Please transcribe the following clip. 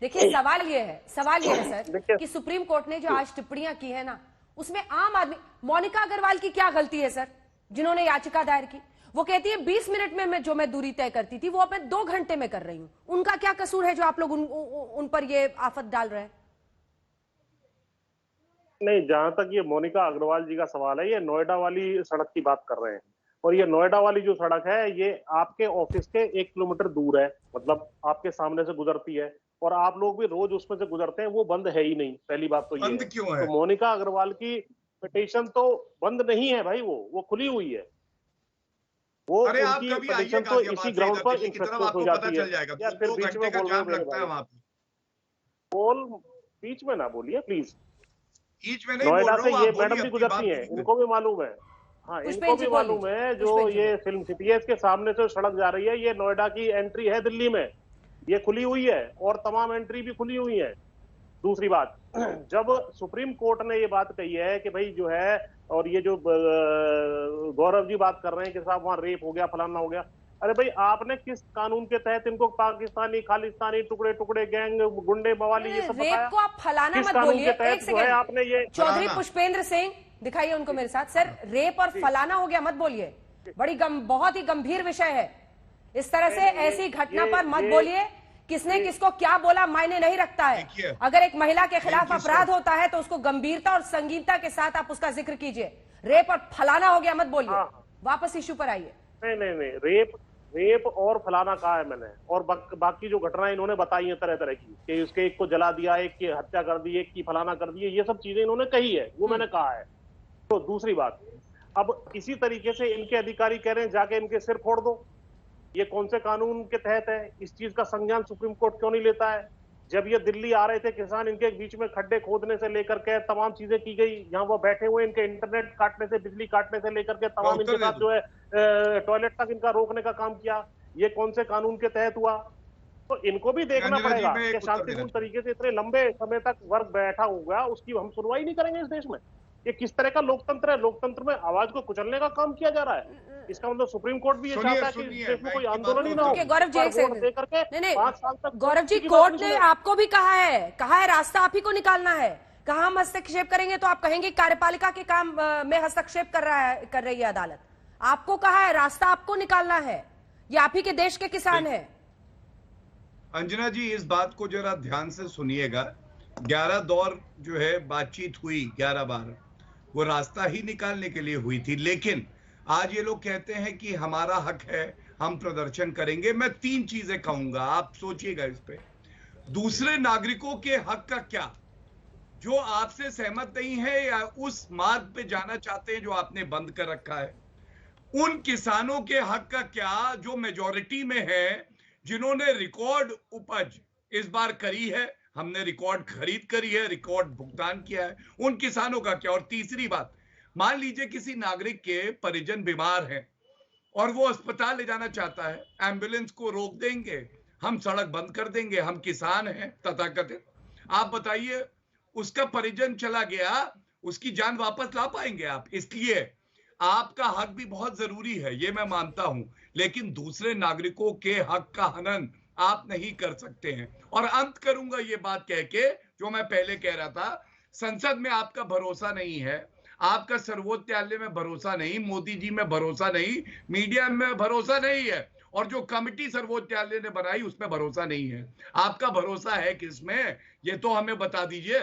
देखिए सवाल ये है सर कि सुप्रीम कोर्ट ने जो आज टिप्पणियां की है ना, उसमें आम आदमी, मोनिका अग्रवाल की क्या गलती है सर, जिन्होंने याचिका दायर की? वो कहती है 20 मिनट में मैं दूरी तय करती थी, वो अब मैं 2 घंटे में कर रही हूं। उनका क्या कसूर है जो आप लोग उन पर ये आफत डाल रहे हैं? नहीं, जहां तक ये मोनिका अग्रवाल जी का सवाल है, ये नोएडा वाली सड़क की बात कर रहे हैं। और ये नोएडा वाली जो सड़क है, ये आपके ऑफिस के 1 किलोमीटर दूर है, मतलब आपके सामने से गुजरती है और आप लोग भी रोज उसमें से गुजरते हैं। वो बंद है ही नहीं, पहली बात तो ये बंद है। क्यों है? तो मोनिका अग्रवाल की पिटीशन तो बंद नहीं है भाई, वो खुली हुई है। वो अरे आप उनकी कभी आइए पिटीशन तो इसी गाजियाबाद से ग्राउंड इधर पर दिल्ली की तरफ, इंस्ट्रक्शन हो आपको पता जाती है। चल जाएगा। या फिर 2 बीच में घंटे का बोल रहे हो जाम मेरे लगता है भाई? वहां पे। बोल, बीच में ना बोलिए प्लीज। बीच में नहीं बोल नोएडा रहा से हूँ, आप ये मैडम बोलिए भी अपनी गुजरती बात हैं, बोलिए। इनको भी मालूम है। हाँ, इनको पुष्पेंद्र जी भी बोल मालूम लीजिए, है। जो पुष्पेंद्र जी ये बोलिए। फिल्म सिटी है, इसके सामने से सड़क जा रही है, ये नोएडा की एंट्री है दिल्ली में, ये खुली हुई है और तमाम एंट्री भी खुली हुई है। दूसरी बात, जब सुप्रीम कोर्ट ने ये बात कही है कि भाई जो है, और ये जो गौरव जी बात कर रहे हैं कि साहब वहां रेप हो गया, फलाना हो गया, अरे भाई आपने किस कानून के तहत इनको पाकिस्तानी, खालिस्तानी, टुकड़े टुकड़े गैंग, गुंडे, मवाली ये सब रेप बताया? को आप फलाना किस मत कानून बोलिए, के तहत एक जो है सेकेंड। आपने ये चौधरी फलाना। पुष्पेंद्र सिंह, दिखाइए उनको मेरे साथ। सर, रेप और फलाना हो गया मत बोलिए, बहुत ही गंभीर विषय है। इस तरह से ऐसी घटना पर मत बोलिए। किसने किसको क्या बोला मायने नहीं रखता है। अगर एक महिला के खिलाफ अपराध होता है तो उसको गंभीरता और संगीनता के साथ आप उसका जिक्र कीजिए। रेप और फलाना हो गया मत बोलिए। वापस इश्यू पर आइए। नहीं, रेप और फलाना कहा है मैंने। और बाकी जो घटनाएं इन्होंने बताई हैं तरह तरह की, कि उसके एक को जला दिया, एक की हत्या कर दी, एक की फलाना कर दी, ये सब चीजें इन्होंने कही है, वो मैंने कहा है। तो दूसरी बात, अब इसी तरीके से इनके अधिकारी कह रहे हैं जाके इनके सिर फोड़ दो। ये कौन से कानून के तहत है? इस चीज का संज्ञान सुप्रीम कोर्ट क्यों नहीं लेता है? जब ये दिल्ली आ रहे थे किसान, इनके बीच में खड्डे खोदने से लेकर के तमाम चीजें की गई। यहाँ वो बैठे हुए, इनके इंटरनेट काटने से, बिजली काटने से लेकर के तमाम इनके साथ जो है टॉयलेट तक इनका रोकने का काम किया। ये कौन से कानून के तहत हुआ? तो इनको भी देखना अंजना जी, पड़ेगा मैं कि एक उत्तर देना शांतिपूर्ण तरीके से इतने लंबे समय तक वर्ग बैठा हुआ, उसकी हम सुनवाई नहीं करेंगे इस देश में? ये किस तरह का लोकतंत्र है? लोकतंत्र में आवाज को कुचलने का काम किया जा रहा है। इसका मतलब सुप्रीम कोर्ट भी ये चाहता है कि इस देश में कोई आंदोलन ही ना हो। गौरव जी, वोट दे करके नहीं 5 साल तक गौरव जी, किसी की बात कोर्ट नहीं ने सुने। आपको भी कहा है रास्ता आप ही को निकालना है। कहा हम हस्तक्षेप करेंगे तो आप कहेंगे कार्यपालिका के काम में हस्तक्षेप कर रही है अदालत। आपको कहा है रास्ता आपको निकालना है, ये आप ही के देश के किसान है। अंजना जी, इस बात को जरा ध्यान से सुनिएगा। 11 दौर जो है बातचीत हुई, 11 बार, वो रास्ता ही निकालने के लिए हुई थी। लेकिन आज ये लोग कहते हैं कि हमारा हक है, हम प्रदर्शन करेंगे। मैं 3 चीजें कहूंगा, आप सोचिएगा इस पे। दूसरे नागरिकों के हक का क्या, जो आपसे सहमत नहीं है या उस मार्ग पे जाना चाहते हैं जो आपने बंद कर रखा है? उन किसानों के हक का क्या जो मेजॉरिटी में है, जिन्होंने रिकॉर्ड उपज इस बार करी है? हमने रिकॉर्ड खरीद करी है, रिकॉर्ड भुगतान किया है। उन किसानों का क्या? और तीसरी बात, मान लीजिए किसी नागरिक के परिजन बीमार हैं और वो अस्पताल ले जाना चाहता है, एम्बुलेंस को रोक देंगे, हम सड़क बंद कर देंगे, हम किसान हैं तथाकथित। आप बताइए, उसका परिजन चला गया, उसकी जान वापस ला पाएंगे आप? इसलिए आपका हक भी बहुत जरूरी है, ये मैं मानता हूं, लेकिन दूसरे नागरिकों के हक का हनन आप नहीं कर सकते हैं। और अंत करूंगा ये बात कह के, जो मैं पहले कह रहा था, संसद में आपका भरोसा नहीं है, आपका सर्वोच्च न्यायालय में भरोसा नहीं, मोदी जी में भरोसा नहीं, मीडिया में भरोसा नहीं है, और जो कमिटी सर्वोच्च न्यायालय ने बनाई उसमें भरोसा नहीं है। आपका भरोसा है किसमें, ये तो हमें बता दीजिए।